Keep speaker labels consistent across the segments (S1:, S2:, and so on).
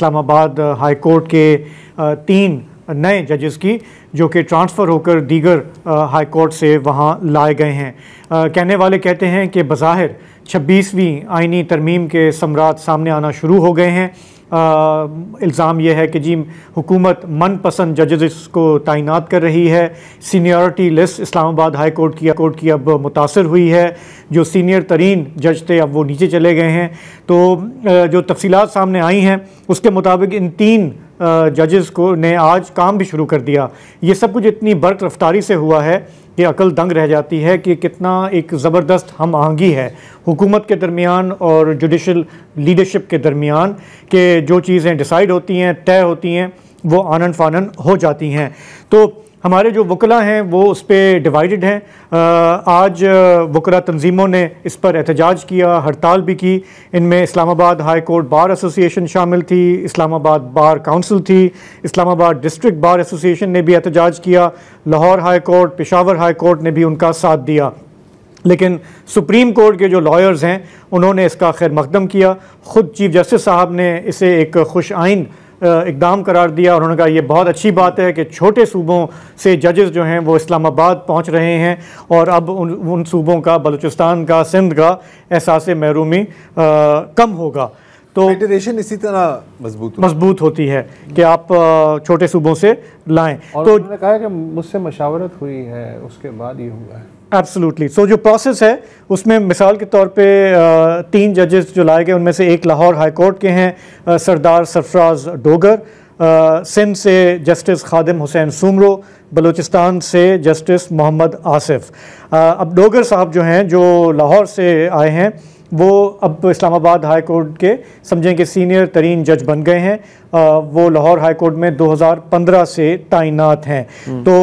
S1: Islamabad high court के 3 नए जजेस की, जो कि ट्रांसफ़र होकर दीगर हाई कोर्ट से वहाँ लाए गए हैं। कहने वाले कहते हैं कि बज़ाहिर 26वीं आइनी तरमीम के समरात सामने आना शुरू हो गए हैं। इल्ज़ाम यह है कि जी हुकूमत मनपसंद जजेस को तैनात कर रही है। Seniority list Islamabad high court की अब मुतासर हुई है। जो सीनियर तरीन जज थे अब वो नीचे चले गए हैं। तो जो तफसीलात सामने आई हैं उसके मुताबिक इन 3 जजेस को ने आज काम भी शुरू कर दिया। ये सब कुछ इतनी बर्क रफ्तारी से हुआ है कि अकल दंग रह जाती है कि कितना एक ज़बरदस्त हम आहंगी है हुकूमत के दरमियान और जुडिशल लीडरशिप के दरमियान, कि जो चीज़ें डिसाइड होती हैं, तय होती हैं, वो आनन फानन हो जाती हैं। तो हमारे जो वकला हैं वो उस पर डिवाइडेड हैं। आज वकला तंजीमों ने इस पर एहतजाज किया, हड़ताल भी की। इनमें Islamabad high court bar association शामिल थी, इस्लामाबाद बार काउंसिल थी, इस्लामाबाद डिस्ट्रिक्ट बार एसोसिएशन ने भी एहतजाज किया, Lahore high court, Peshawar high court ने भी उनका साथ दिया। लेकिन सुप्रीम कोर्ट के जो लॉयर्स हैं उन्होंने इसका खैर मकदम किया। ख़ुद चीफ जस्टिस साहब ने इसे एक खुश आइन इक़दाम करार दिया और उन्होंने कहा यह बहुत अच्छी बात है कि छोटे सूबों से जजेस जो हैं वो इस्लामाबाद पहुंच रहे हैं और अब उन सूबों का, बलूचिस्तान का, सिंध का एहसास महरूमी कम होगा। तो
S2: फेडरेशन इसी तरह
S1: मजबूत होती है कि आप छोटे सूबों से लाएं।
S3: और
S1: तो
S3: उन्होंने कहा कि मुझसे मशावरत हुई है, उसके बाद ये हुआ है।
S1: एब्सोल्युटली। सो जो प्रोसेस है उसमें मिसाल के तौर पे 3 जजेस जो लाए गए उनमें से एक लाहौर हाई कोर्ट के हैं सरदार सरफराज डोगर, सिंध से जस्टिस खादिम हुसैन सुमरो, बलूचिस्तान से जस्टिस मोहम्मद आसिफ। अब डोगर साहब जो हैं, जो लाहौर से आए हैं, वो अब इस्लामाबाद हाई कोर्ट के समझें कि सीनियर तरीन जज बन गए हैं। वो लाहौर हाई कोर्ट में 2015 से तैनात हैं। तो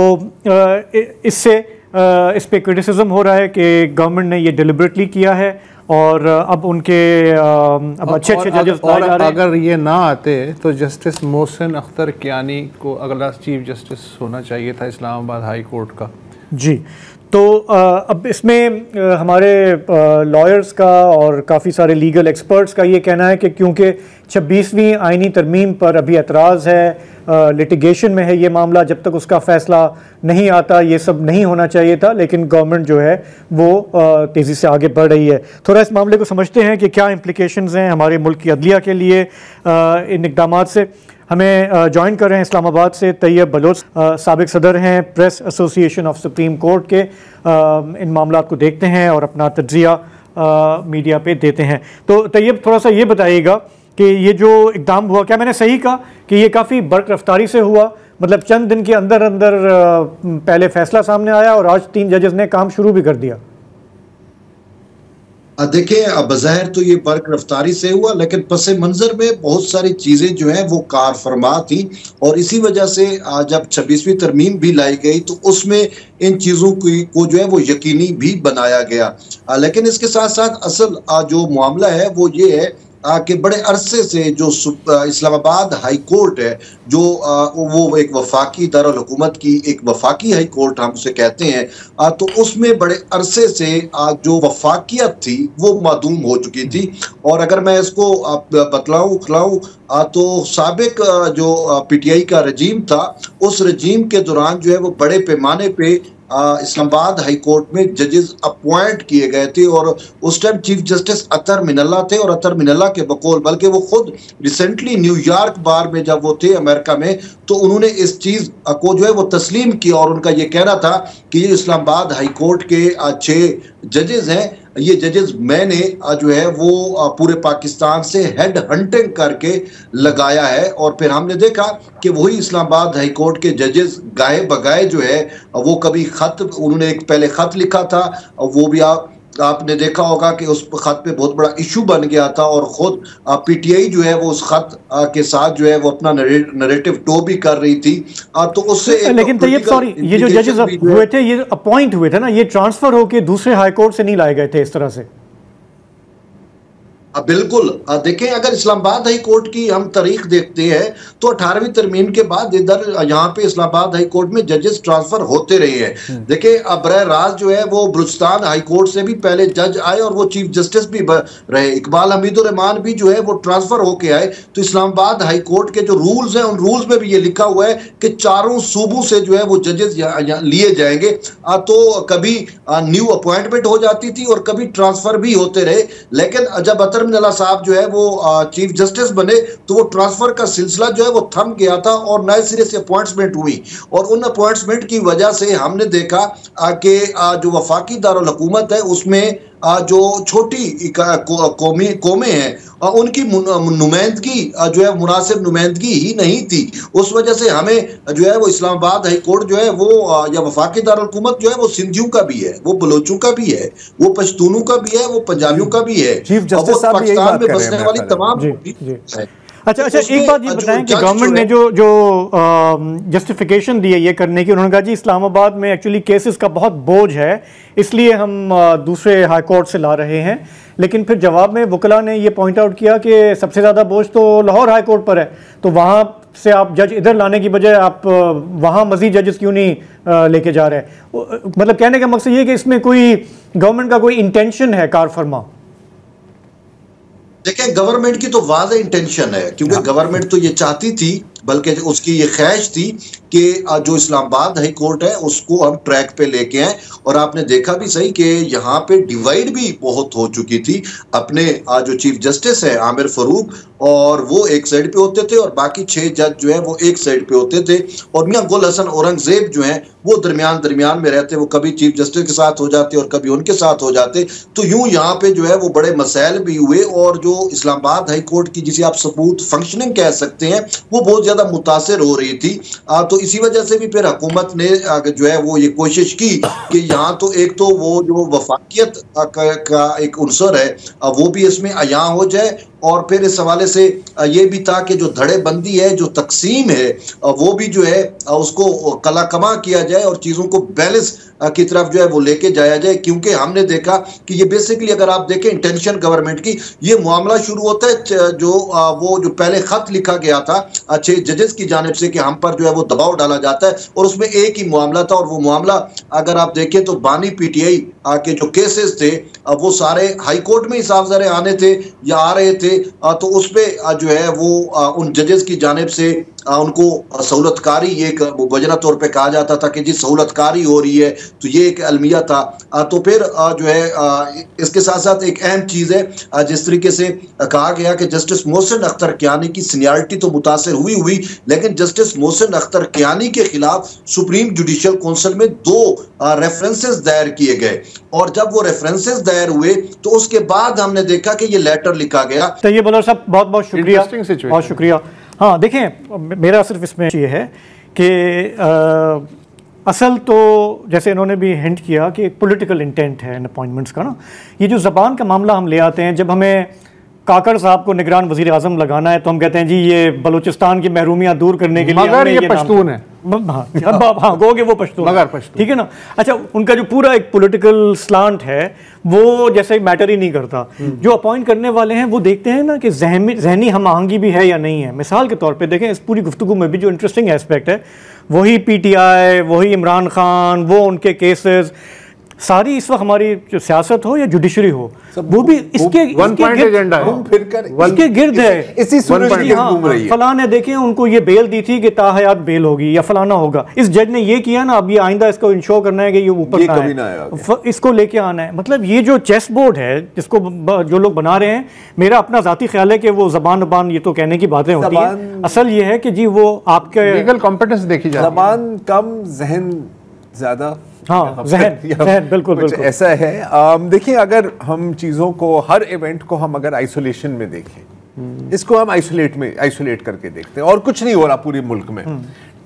S1: इससे इस पे क्रिटिसिज्म हो रहा है कि गवर्नमेंट ने ये डिलिबरेटली किया है और अब उनके अब अच्छे जजेस लाए जा रहे हैं।
S3: अगर ये ना आते तो जस्टिस मोहसिन अख्तर कियानी को अगला चीफ जस्टिस होना चाहिए था इस्लामाबाद हाई कोर्ट का।
S1: जी, तो अब इसमें हमारे लॉयर्स का और काफ़ी सारे लीगल एक्सपर्ट्स का ये कहना है कि क्योंकि 26वीं आइनी तरमीम पर अभी एतराज़ है, लिटिगेशन में है ये मामला, जब तक उसका फ़ैसला नहीं आता ये सब नहीं होना चाहिए था, लेकिन गवर्नमेंट जो है वो तेज़ी से आगे बढ़ रही है। थोड़ा इस मामले को समझते हैं कि क्या इम्प्लिकेशंस हैं हमारे मुल्क की अदलिया के लिए इन इक़दामात से। हमें ज्वाइन कर रहे हैं इस्लामाबाद से तैयब बलोच, साबिक सदर हैं press association of supreme court के। इन मामलात को देखते हैं और अपना तज्ज़िया मीडिया पे देते हैं। तो तैयब, थोड़ा सा ये बताइएगा कि ये जो इक़दाम हुआ, क्या मैंने सही कहा कि ये काफ़ी बर्क रफ्तारी से हुआ? मतलब चंद दिन के अंदर अंदर पहले फ़ैसला सामने आया और आज 3 जजेस ने काम शुरू भी कर दिया।
S4: देखिए, बज़ाहिर तो ये बर्क रफ्तारी से हुआ, लेकिन पस मंजर में बहुत सारी चीज़ें जो हैं वो कार फरमा थी और इसी वजह से जब 26वीं तरमीम भी लाई गई तो उसमें इन चीज़ों को जो है वो यकीनी भी बनाया गया। लेकिन इसके साथ साथ असल जो मामला है वो ये है कि बड़े अरसे से जो इस्लामाबाद हाई कोर्ट है, जो वो एक वफाकी दारुल हुकूमत की एक वफाकी हाई कोर्ट हम उसे कहते हैं, तो उसमें बड़े अरसे से जो वफाकियत थी वो मादूम हो चुकी थी। और अगर मैं इसको बतलाऊं तो साबिक जो PTI का रजीम था, उस रजीम के दौरान जो है वो बड़े पैमाने पे इस्लामाबाद हाई कोर्ट में जजेस अपॉइंट किए गए थे और उस टाइम चीफ जस्टिस अतर मिनल्ला थे और अतर मिनल्ला के बकौल, बल्कि वो खुद रिसेंटली न्यूयॉर्क बार में जब वो थे अमेरिका में, तो उन्होंने इस चीज़ को जो है वो तस्लीम किया और उनका ये कहना था कि ये इस्लामाबाद हाई कोर्ट के 6 जजेस हैं। ये जजेस मैंने जो है वो पूरे पाकिस्तान से हेड हंटिंग करके लगाया है और फिर हमने देखा कि वही इस्लामाबाद हाई कोर्ट के जजेस गाए बगाए जो है वो कभी खत, उन्होंने एक पहले खत लिखा था, वो भी आपने देखा होगा कि उस खत पे बहुत बड़ा इशू बन गया था और खुद PTI जो है वो उस खत के साथ जो है वो अपना नरेटिव टो भी कर रही थी। तो उससे
S1: लेकिन तैयब, सॉरी, ये जो जजेस हुए थे ये अपॉइंट हुए थे ना, ये ट्रांसफर होके दूसरे हाई कोर्ट से नहीं लाए गए थे इस तरह से?
S4: बिल्कुल। देखें, अगर इस्लामाबाद हाई कोर्ट की हम तारीख देखते हैं तो 18वीं तरमीम के बाद इधर यहाँ पे इस्लामाबाद हाई कोर्ट में जजेस ट्रांसफर होते रहे हैं। देखिए, बरह रास्त जो है वो बलूचिस्तान हाई कोर्ट से भी पहले जज आए और वो चीफ जस्टिस भी रहे। इकबाल हमीदुर रहमान भी जो है वो ट्रांसफर होके आए। तो इस्लामाबाद हाई कोर्ट के जो रूल्स हैं, उन रूल्स में भी ये लिखा हुआ है कि चारों सूबों से जो है वो जजेस लिए जाएंगे। तो कभी न्यू अपॉइंटमेंट हो जाती थी और कभी ट्रांसफर भी होते रहे। लेकिन जब अतर मिनल्ला साहब जो है वो चीफ जस्टिस बने तो वो ट्रांसफर का सिलसिला जो है वो थम गया था और नए सिरे से अपॉइंटमेंट हुई। और उन अपॉइंटमेंट की वजह से हमने देखा कि जो वफाकी दारुल हुकूमत है उसमें जो छोटी कौमें हैं उनकी नुमाइंदगी जो है मुनासिब नुमाइंदगी ही नहीं थी। उस वजह से हमें जो है वो इस्लामाबाद हाई कोर्ट जो है वो या वफाकी दारुल हुकूमत जो है वो सिंधियों का भी है, वो बलोचों का भी है, वो पश्तूनों का भी है, वो पंजाबियों का भी है,
S2: चीफ जस्टिस साहब
S4: पाकिस्तान में बसने वाली तमाम।
S1: अच्छा, एक बात ये बताएं कि गवर्नमेंट ने जो जस्टिफिकेशन दी है ये करने की, उन्होंने कहा जी इस्लामाबाद में एक्चुअली केसेस का बहुत बोझ है इसलिए हम दूसरे हाई कोर्ट से ला रहे हैं। लेकिन फिर जवाब में वकला ने ये पॉइंट आउट किया कि सबसे ज़्यादा बोझ तो लाहौर हाई कोर्ट पर है, तो वहाँ से आप जज इधर लाने की बजाय आप वहाँ मजीद जजेस क्यों नहीं लेके जा रहे हैं। मतलब कहने का मकसद ये कि इसमें कोई गवर्नमेंट का कोई इंटेंशन है कार फरमा।
S4: देखिए, गवर्नमेंट की तो वाज़ेह इंटेंशन है, क्योंकि गवर्नमेंट तो ये चाहती थी, बल्कि उसकी ये ख्वाहिश थी कि जो इस्लामाबाद हाई कोर्ट है उसको हम ट्रैक पे लेके आए। और आपने देखा भी सही कि यहाँ पे डिवाइड भी बहुत हो चुकी थी। अपने जो चीफ जस्टिस है आमिर फरूक, और वो एक साइड पे होते थे और बाकी 6 जज जो है वो एक साइड पे होते थे। और मियां गुल हसन औरंगजेब जो है वो दरमियान में रहते, वो कभी चीफ जस्टिस के साथ हो जाते और कभी उनके साथ हो जाते। तो यूं यहाँ पे जो है वो बड़े मसाइल भी हुए। और जो इस्लामाबाद हाई कोर्ट की जिसे आप सबूत फंक्शनिंग कह सकते हैं वो बहुत ज्यादा मुतासिर हो रही थी। तो इसी वजह से भी फिर हुकूमत ने जो है वो ये कोशिश की कि यहाँ तो एक तो वो जो वफाकियत का एक उनसर है वो भी इसमें अयां हो जाए, और फिर इस हवाले से ये भी था कि जो धड़ेबंदी है, जो तकसीम है, वो भी जो है उसको कला कमा किया जाए और चीज़ों को बैलेंस की तरफ जो है वो लेके जाया जाए। क्योंकि हमने देखा कि ये बेसिकली अगर आप देखें इंटेंशन गवर्नमेंट की, ये मामला शुरू होता है जो पहले खत लिखा गया था 6 जजेस की जानिब से कि हम पर जो है वो दबाव डाला जाता है, और उसमें एक ही मामला था। और वो मामला अगर आप देखें तो बानी PTI के जो केसेस थे वो सारे हाई कोर्ट में ही साफ ज़रे आने थे या आ रहे थे। तो उस पर जो है वो उन जजेस की जानिब से उनको सहूलतकारी एक वजह तौर पे कहा जाता था कि जी सहूलतकारी हो रही है, तो ये एक अलमिया था। तो फिर जो है इसके साथ साथ एक अहम चीज़ है, जिस तरीके से कहा गया कि जस्टिस मोहसिन अख्तर कियानी की सीनियरिटी तो मुतासर हुई, लेकिन जस्टिस मोहसिन अख्तर कियानी के खिलाफ सुप्रीम जुडिशल काउंसिल में 2 रेफरेंसेस दायर किए गए। और जब वो रेफरेंसेस दायर हुए तो उसके बाद हमने देखा कि ये लेटर लिखा गया।
S1: तो ये बोला साहब बहुत बहुत शुक्रिया, बहुत शुक्रिया। हाँ देखें, मेरा सिर्फ इसमें ये है कि असल तो जैसे इन्होंने भी हिंट किया कि एक पॉलिटिकल इंटेंट है इन अपॉइंटमेंट्स का ना। ये जो ज़बान का मामला हम ले आते हैं, जब हमें काकड़ साहब को निगरान वज़ीर आज़म लगाना है तो हम कहते हैं जी ये बलूचिस्तान की महरूमियाँ दूर करने के लिए
S3: मगर ये पश्तून है।
S1: हाँ गोगे वो पश्तून, ठीक है ना। अच्छा, उनका जो पूरा एक पॉलिटिकल स्लांट है वो जैसे मैटर ही नहीं करता। जो अपॉइंट करने वाले हैं वो देखते हैं ना कि जहनी हम आहंगी भी है या नहीं है। मिसाल के तौर पे देखें, इस पूरी गुफ्तगू में भी जो इंटरेस्टिंग एस्पेक्ट है वही PTI, वही इमरान खान, वो उनके केसेस सारी इस वक्त हमारी जो सियासत हो या जुडिशरी हो वो भी इसके गिर्द है। इसी सूरज की घूम रही है। फलां ने देखें उनको ये बेल दी थी कि ताहयात बेल होगी या फलाना होगा, इस जज ने ये किया ना, अब ये आइंदा इसको इंश्योर करना है कि ये ऊपर ना है, इसको लेके आना है। मतलब ये जो चेस बोर्ड है जिसको जो लोग बना रहे हैं, मेरा अपना जाती ख्याल है कि वो जबान ये तो कहने की बातें होती हैं, असल ये है कि जी वो आपके
S3: लीगल कॉम्पिटेंस देखी जाती है।
S2: जबान कम, जहन ज्यादा।
S1: हाँ, जहन बिल्कुल
S2: ऐसा है। देखिए, अगर हम चीज़ों को, हर इवेंट को हम अगर आइसोलेशन में देखें, इसको हम आइसोलेट करके देखते हैं और कुछ नहीं हो रहा पूरे मुल्क में,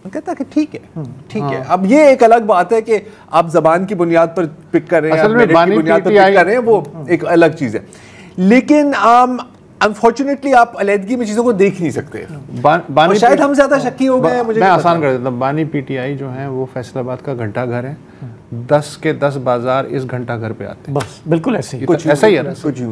S2: कहता है कि ठीक है। अब ये एक अलग बात है कि आप जबान की बुनियाद पर पिक कर रहे हैं,
S3: असल में बानी
S2: बुनियाद पर पिक कर रहे हैं, वो एक अलग चीज़ है। लेकिन अनफॉर्चुनेटली आप अलहदगी में चीज़ों को देख नहीं सकते। बानी शायद हम ज़्यादा शक्की हो गए।
S3: मैं आसान कर देता हूँ। बानी PTI जो है वो फैसलाबाद का घंटा घर है। 10 के 10 बाजार इस घंटा घर पे आते हैं।
S1: बस बिल्कुल ऐसे ही,
S3: कुछ ऐसा ही है ना,
S2: कुछ ही